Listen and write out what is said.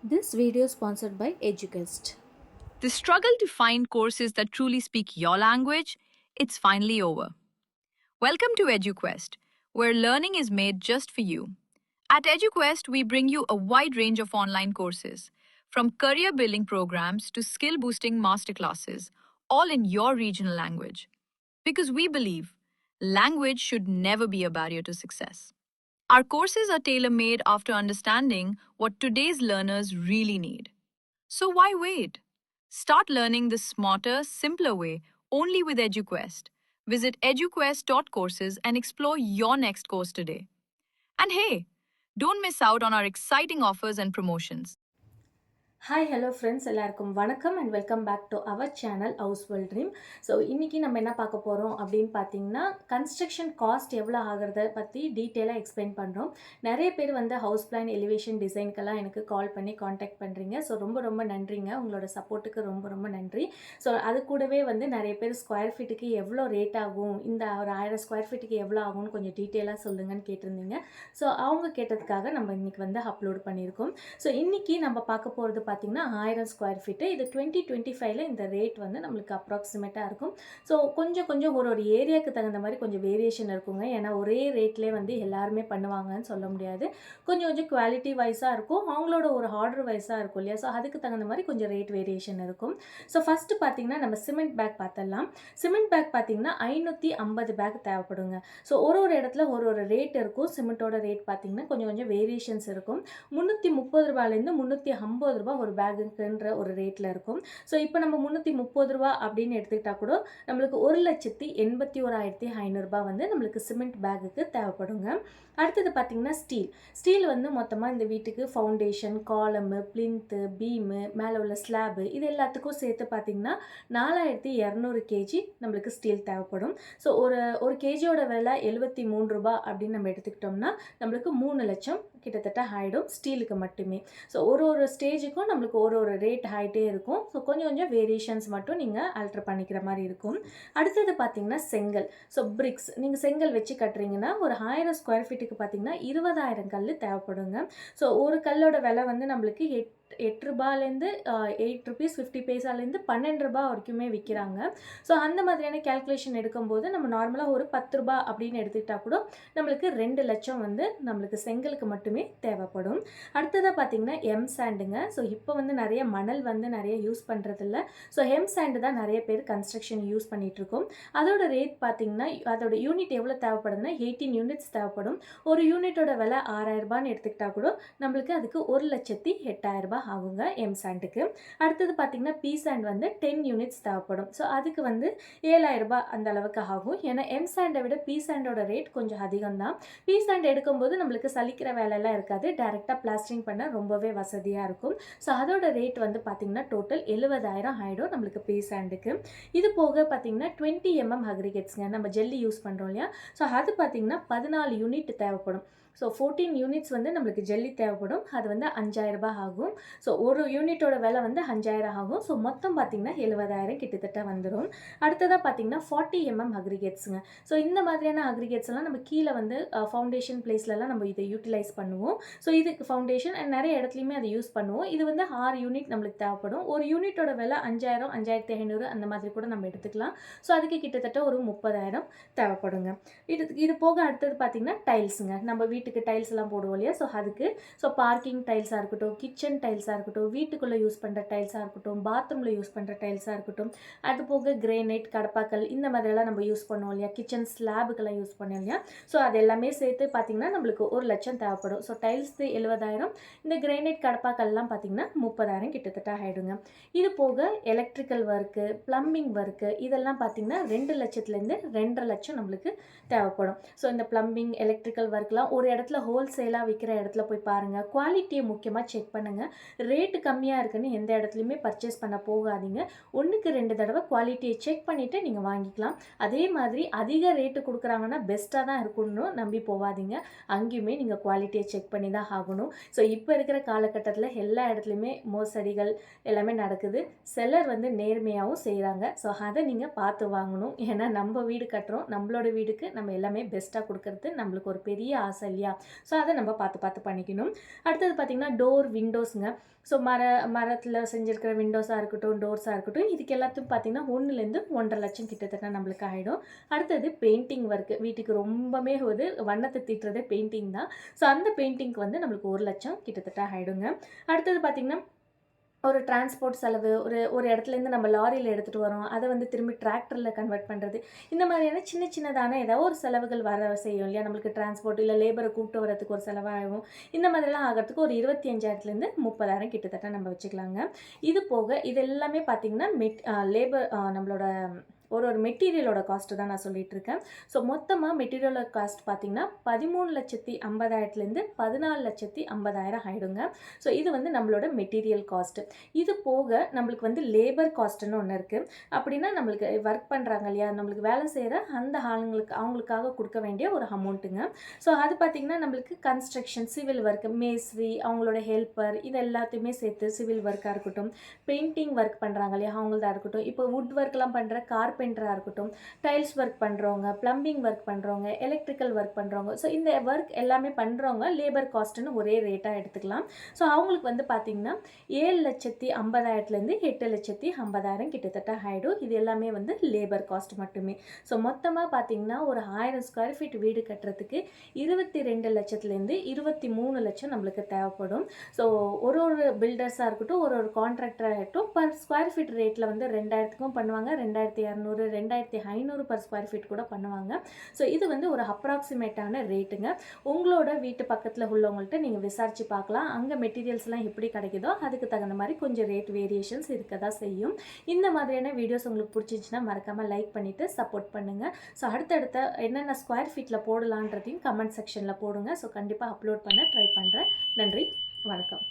This video is sponsored by Eduquest. The struggle to find courses that truly speak your language, it's finally over. Welcome to EduQuest, where learning is made just for you. At EduQuest, we bring you a wide range of online courses, from career building programs to skill boosting masterclasses, all in your regional language. Because we believe language should never be a barrier to success. Our courses are tailor made after understanding what today's learners really need. So why wait? Start learning the smarter, simpler way only with EduQuest. Visit eduquest.courses and explore your next course today. And hey, don't miss out on our exciting offers and promotions. Hi hello friends எல்லாருக்கும் வணக்கம் and welcome back to our channel House Well Dream. So இன்றைக்கி நம்ம என்ன பார்க்க போகிறோம் அப்படின்னு பார்த்தீங்கன்னா construction cost எவ்வளோ ஆகிறத பற்றி டீட்டெயிலாக எக்ஸ்பிளைன் பண்ணுறோம். நிறைய பேர் வந்து ஹவுஸ் பிளான் எலிவேஷன் டிசைனுக்கெல்லாம் எனக்கு கால் பண்ணி காண்டாக்ட் பண்ணுறீங்க. ஸோ ரொம்ப ரொம்ப நன்றிங்க, உங்களோட சப்போர்ட்டுக்கு ரொம்ப ரொம்ப நன்றி. ஸோ அது கூடவே வந்து நிறைய பேர் ஸ்கொயர் ஃபீட்டுக்கு எவ்வளோ ரேட் ஆகும், இந்த ஒரு 1000 ஸ்கொயர் ஃபீட்டுக்கு எவ்வளோ ஆகும்னு கொஞ்சம் டீட்டெயிலாக சொல்லுங்கன்னு கேட்டிருந்தீங்க. ஸோ அவங்க கேட்டதுக்காக நம்ம இன்றைக்கி வந்து அப்லோட் பண்ணியிருக்கோம். ஸோ இன்றைக்கி நம்ம பார்க்க போகிறது பார்த்தீங்கன்னா 1000 ஸ்கொயர் ஃபீட்டு. இது 2025ல் இந்த ரேட் வந்து நம்மளுக்கு அப்ராக்சிமேட்டாக இருக்கும். ஸோ கொஞ்சம் கொஞ்சம் ஒரு ஏரியாவுக்கு தகுந்த மாதிரி கொஞ்சம் வேரியேஷன் இருக்குங்க. ஏன்னா ஒரே ரேட்லேயே வந்து எல்லாருமே பண்ணுவாங்கன்னு சொல்ல முடியாது. கொஞ்சம் கொஞ்சம் குவாலிட்டி வைஸாக இருக்கும், அவங்களோட ஒரு ஆர்டர் வைஸாக இருக்கும் இல்லையா. ஸோ அதுக்கு தகுந்த மாதிரி கொஞ்சம் ரேட் வேரியேஷன் இருக்கும். ஸோ ஃபஸ்ட்டு பார்த்தீங்கன்னா நம்ம சிமெண்ட் பேக் பார்த்துடலாம். சிமெண்ட் பேக் பார்த்தீங்கன்னா 550 பேக் தேவைப்படுங்க. ஸோ ஒரு இடத்துல ஒரு ரேட் இருக்கும். சிமெண்ட்டோட ரேட் பார்த்தீங்கன்னா கொஞ்சம் கொஞ்சம் வேரியேஷன்ஸ் இருக்கும். 330 ரூபாயிலேருந்து 350 ரூபா ஒரு பேக்குன்ற ஒரு ரேட்டில் இருக்கும். ஸோ இப்போ நம்ம 330 ரூபா அப்படின்னு எடுத்துக்கிட்டால் கூட நம்மளுக்கு 1,81,500 ரூபாய் வந்து நம்மளுக்கு சிமெண்ட் பேக்குக்கு தேவைப்படுங்க. அடுத்தது பார்த்திங்கன்னா ஸ்டீல் வந்து மொத்தமாக இந்த வீட்டுக்கு ஃபவுண்டேஷன், காலமு, பிளின்த்து, பீமு, மேலே உள்ள ஸ்லாபு இது எல்லாத்துக்கும் சேர்த்து பார்த்திங்கன்னா 4200 கேஜி நம்மளுக்கு ஸ்டீல் தேவைப்படும். ஸோ ஒரு கேஜியோட விலை 73 ரூபா அப்படின்னு நம்ம எடுத்துக்கிட்டோம்னா நம்மளுக்கு 3 லட்சம் கிட்டத்தட்ட ஆகிடும் ஸ்டீலுக்கு மட்டுமே. ஸோ ஒரு ஸ்டேஜுக்கும் நம்மளுக்கு ஒரு ரேட் ஆகிட்டே இருக்கும். ஸோ கொஞ்சம் கொஞ்சம் வேரியேஷன்ஸ் மட்டும் நீங்கள் ஆல்ட்ரு பண்ணிக்கிற மாதிரி இருக்கும். அடுத்தது பார்த்தீங்கன்னா செங்கல். ஸோ பிரிக்ஸ் நீங்கள் செங்கல் வச்சு கட்டுறீங்கன்னா ஒரு 1000 ஸ்கொயர் ஃபீட்டுக்கு பார்த்தீங்கன்னா 20,000 கல் தேவைப்படுங்க. ஸோ ஒரு கல்லோட விலை வந்து நம்மளுக்கு 8 ரூபாயிலேருந்து 8 ருபீஸ் 50 பைசாலேருந்து 12 ரூபா வரைக்குமே விற்கிறாங்க. ஸோ அந்த மாதிரியான கேல்குலேஷன் எடுக்கும்போது நம்ம நார்மலாக ஒரு 10 ரூபா அப்படின்னு எடுத்துக்கிட்டால் கூட நம்மளுக்கு 2 லட்சம் வந்து நம்மளுக்கு செங்கலுக்கு மட்டுமே தேவைப்படும். அடுத்ததாக பார்த்தீங்கன்னா சாண்டுங்க. ஸோ இப்போ வந்து நிறைய மணல் வந்து நிறைய யூஸ் பண்ணுறதில்ல. ஸோ சாண்டு தான் நிறைய பேர் கன்ஸ்ட்ரக்ஷன் யூஸ் பண்ணிகிட்ருக்கோம். அதோட ரேட் பார்த்தீங்கன்னா அதோட யூனிட் எவ்வளோ தேவைப்படுதுன்னா 18 யூனிட்ஸ் தேவைப்படும். ஒரு யூனிட்டோட விலை 6000 ரூபான்னு எடுத்துக்கிட்டால் கூட நம்மளுக்கு அதுக்கு 1,08,000 ரூபாய் ஆகுங்க சாண்டுக்கு. அடுத்தது பார்த்தீங்கன்னா சாண்ட் வந்து 10 யூனிட்ஸ் தேவைப்படும். ஸோ அதுக்கு வந்து 7,000 ரூபாய் அந்த அளவுக்கு ஆகும். ஏன்னா சாண்டை விட சாண்டோட ரேட் கொஞ்சம் அதிகம் தான். சாண்ட் எடுக்கும்போது நம்மளுக்கு சலிக்கிற வேலையெல்லாம் இருக்காது, டைரெக்டாக பிளாஸ்டரிங் பண்ண ரொம்பவே வசதியாக இருக்கும். ஸோ அதோட ரேட் வந்து பார்த்தீங்கன்னா டோட்டல் 70,000 ஆகிடும் நம்மளுக்கு சாண்டுக்கு. இது போக பார்த்தீங்கன்னா 20 mm அக்ரிகேட்ஸ்ங்க, நம்ம ஜெல்லி யூஸ் பண்ணுறோம் இல்லையா. ஸோ அது பார்த்தீங்கன்னா 14 யூனிட் தேவைப்படும். ஸோ 14 யூனிட்ஸ் வந்து நம்மளுக்கு ஜெல்லி தேவைப்படும். அது வந்து 5,000 ரூபாய் ஆகும். ஸோ ஒரு யூனிட்டோட விலை வந்து 5,000 ஆகும். ஸோ மொத்தம் பார்த்தீங்கன்னா 70,000 கிட்டத்தட்ட வந்துடும். அடுத்ததாக பார்த்தீங்கன்னா 40 mm அக்ரிகேட்ஸுங்க. ஸோ இந்த மாதிரியான அக்ரிகேட்ஸ் எல்லாம் நம்ம கீழே வந்து ஃபவுண்டேஷன் பிளேஸ்லலாம் நம்ம இதை யூட்டிலைஸ் பண்ணுவோம். ஸோ இதுக்கு ஃபவுண்டேஷன் அண்ட் நிறைய இடத்துலையுமே அதை யூஸ் பண்ணுவோம். இது வந்து 6 யூனிட் நம்மளுக்கு தேவைப்படும். ஒரு யூனிட்டோட விலை 5,000 5,500 அந்த மாதிரி கூட நம்ம எடுத்துக்கலாம். ஸோ அதுக்கு கிட்டத்தட்ட ஒரு 30,000 தேவைப்படுங்க. இது போக அடுத்தது பார்த்தீங்கன்னா டைல்ஸுங்க. நம்ம வீட்டுக்கு டைல்ஸ் எல்லாம் போடுவோம் இல்லையா. ஸோ அதுக்கு பார்க்கிங் டைல்ஸாக இருக்கட்டும், கிச்சன் டைல்ஸாக இருக்கட்டும், வீட்டுக்குள்ளே யூஸ் பண்ணுற டைல்ஸாக இருக்கட்டும், பாத்ரூமில் யூஸ் பண்ணுற டைல்ஸாக இருக்கட்டும், அது போக கிரேனைட், கடப்பாக்கல் இந்த மாதிரியெல்லாம் நம்ம யூஸ் பண்ணுவோம் இல்லையா. கிச்சன் ஸ்லாபுக்கெல்லாம் யூஸ் பண்ணுவோம் இல்லையா. ஸோ அது எல்லாமே சேர்த்து பார்த்தீங்கன்னா நம்மளுக்கு 1 லட்சம் தேவைப்படும். ஸோ டைல்ஸ் 70,000, இந்த கிரேனைட் கடப்பாக்கல்லாம் பார்த்தீங்கன்னா 30,000 கிட்டத்தட்ட ஆகிடுங்க. இது போக எலக்ட்ரிக்கல் ஒர்க்கு, பிளம்பிங் ஒர்க்கு இதெல்லாம் பார்த்தீங்கன்னா 2 லட்சத்துலேருந்து 2.5 லட்சம் நம்மளுக்கு தேவைப்படும். ஸோ இந்த பிளம்பிங், எலக்ட்ரிக்கல் ஒர்க்லாம் ஒரு இடத்துல ஹோல்சேலாக விற்கிற இடத்துல போய் பாருங்கள், குவாலிட்டியை முக்கியமாக செக் பண்ணுங்கள். ரேட்டு கம்மியாக இருக்குன்னு எந்த இடத்துலையுமே பர்ச்சேஸ் பண்ண போகாதீங்க. 1க்கு 2 தடவை குவாலிட்டியை செக் பண்ணிவிட்டு நீங்கள் வாங்கிக்கலாம். அதே மாதிரி அதிக ரேட்டு கொடுக்குறாங்கன்னா பெஸ்ட்டாக தான் இருக்குன்னு நம்பி போகாதீங்க. அங்கேயுமே நீங்கள் குவாலிட்டியை செக் பண்ணி தான் ஆகணும். ஸோ இப்போ இருக்கிற காலகட்டத்தில் எல்லா இடத்துலையுமே மோசடிகள் எல்லாமே நடக்குது. செல்லர் வந்து நேர்மையாகவும் செய்கிறாங்க. ஸோ அதை நீங்கள் பார்த்து வாங்கணும். ஏன்னா நம்ம வீடு கட்டுறோம், நம்மளோட வீடுக்கு நம்ம எல்லாமே பெஸ்ட்டாக கொடுக்கறது நம்மளுக்கு ஒரு பெரிய ஆசை இல்லையா. இல்லையா? ஸோ அதை நம்ம பார்த்து பார்த்து பண்ணிக்கணும். அடுத்தது பார்த்திங்கன்னா டோர் விண்டோஸுங்க. ஸோ மரத்தில் செஞ்சுருக்கிற விண்டோஸாக இருக்கட்டும், டோர்ஸாக இருக்கட்டும், இதுக்கு எல்லாத்துக்கும் பார்த்திங்கன்னா 1லேருந்து 1.5 லட்சம் கிட்டத்தட்ட நம்மளுக்கு ஆகிடும். அடுத்தது பெயிண்டிங் ஒர்க்கு. வீட்டுக்கு ரொம்பவே ஒரு வண்ணத்தை தீட்டுறதே பெயிண்டிங் தான். ஸோ அந்த பெயிண்டிங்க்கு வந்து நம்மளுக்கு 1 லட்சம் கிட்டத்தட்ட ஆகிடுங்க. அடுத்தது பார்த்திங்கன்னா ஒரு டிரான்ஸ்போர்ட் செலவு, ஒரு இடத்துலேருந்து நம்ம லாரியில் எடுத்துகிட்டு வரோம், அதை வந்து திரும்பி டிராக்டரில் கன்வெர்ட் பண்ணுறது, இந்த மாதிரியான சின்ன சின்னதான ஏதாவது ஒரு செலவுகள் வர செய்யும் இல்லையா? நம்மளுக்கு டிரான்ஸ்போர்ட் இல்லை லேபரை கூப்பிட்டு வரதுக்கு ஒரு செலவாகும். இந்த மாதிரிலாம் ஆகிறதுக்கு ஒரு 25,000லேருந்து 30,000 கிட்டத்தட்ட நம்ம வச்சுக்கலாங்க. இது போக இது எல்லாமே பார்த்திங்கன்னா லேபர் நம்மளோட ஒரு மெட்டீரியலோட காஸ்ட்டு தான் நான் சொல்லிகிட்டு இருக்கேன். ஸோ மொத்தமாக மெட்டீரியலோட காஸ்ட் பார்த்திங்கன்னா 13,50,000லேருந்து 14,50,000 ஆகிடுங்க. ஸோ இது வந்து நம்மளோட மெட்டீரியல் காஸ்ட்டு. இது போக நம்மளுக்கு வந்து லேபர் காஸ்ட்டுன்னு ஒன்று இருக்குது. அப்படின்னா நம்மளுக்கு ஒர்க் பண்ணுறாங்க இல்லையா, நம்மளுக்கு வேலை செய்கிற அந்த அவங்களுக்காக கொடுக்க வேண்டிய ஒரு அமௌண்ட்டுங்க. ஸோ அது பார்த்திங்கன்னா நம்மளுக்கு கன்ஸ்ட்ரக்ஷன், சிவில் ஒர்க், மேஸ்திரி, அவங்களோட ஹெல்ப்பர், இது எல்லாத்தையுமே சேர்த்து சிவில் ஒர்க்காக இருக்கட்டும், பெயிண்டிங் ஒர்க் பண்ணுறாங்க இல்லையா அவங்களதாக இருக்கட்டும், இப்போ வுட் ஒர்க்லாம் பண்ணுற கார்பெண்டராக இருக்கட்டும், டைல்ஸ் ஒர்க் பண்ணுறவங்க, ப்ளம்பிங் ஒர்க் பண்ணுறவங்க, எலக்ட்ரிக்கல் ஒர்க் பண்ணுறவங்க, ஸோ இந்த ஒர்க் எல்லாமே பண்ணுறவங்க லேபர் காஸ்ட்டுன்னு ஒரே ரேட்டாக எடுத்துக்கலாம். ஸோ அவங்களுக்கு வந்து பார்த்திங்கன்னா 7,50,000லேருந்து 8,50,000 கிட்டத்தட்ட ஆகிடும். இது எல்லாமே வந்து லேபர் காஸ்ட் மட்டுமே. ஸோ மொத்தமாக பார்த்திங்கன்னா ஒரு 1000 ஸ்கொயர் ஃபீட் வீடு கட்டுறதுக்கு 22 லட்சத்துலேருந்து 23 லட்சம் நம்மளுக்கு தேவைப்படும். ஸோ ஒரு பில்டர்ஸாக இருக்கட்டும், ஒரு கான்ட்ராக்டராக இருக்கட்டும், பர் ஸ்கொயர் ஃபீட் ரேட்டில் வந்து 2,000க்கும் பண்ணுவாங்க, 2,200, 2,500 பர் ஸ்கொயர் ஃபீட் கூட பண்ணுவாங்க. ஸோ இது வந்து ஒரு அப்ராக்சிமேட்டான ரேட்டுங்க. உங்களோட வீட்டு பக்கத்தில் உள்ளவங்கள்ட்ட நீங்கள் விசாரித்து பார்க்கலாம். அங்கே மெட்டீரியல்ஸ்லாம் எப்படி கிடைக்குதோ அதுக்கு தகுந்த மாதிரி கொஞ்சம் ரேட் வேரியேஷன்ஸ் இருக்க தான் செய்யும். இந்த மாதிரியான வீடியோஸ் உங்களுக்கு பிடிச்சிருந்துச்சுன்னா மறக்காமல் லைக் பண்ணிவிட்டு சப்போர்ட் பண்ணுங்கள். ஸோ அடுத்தடுத்த என்னென்ன ஸ்கொயர் ஃபீட்டில் போடலான்றதையும் கமெண்ட் செக்ஷனில் போடுங்க. ஸோ கண்டிப்பாக அப்லோட் பண்ண ட்ரை பண்ணுறேன். நன்றி, வணக்கம்.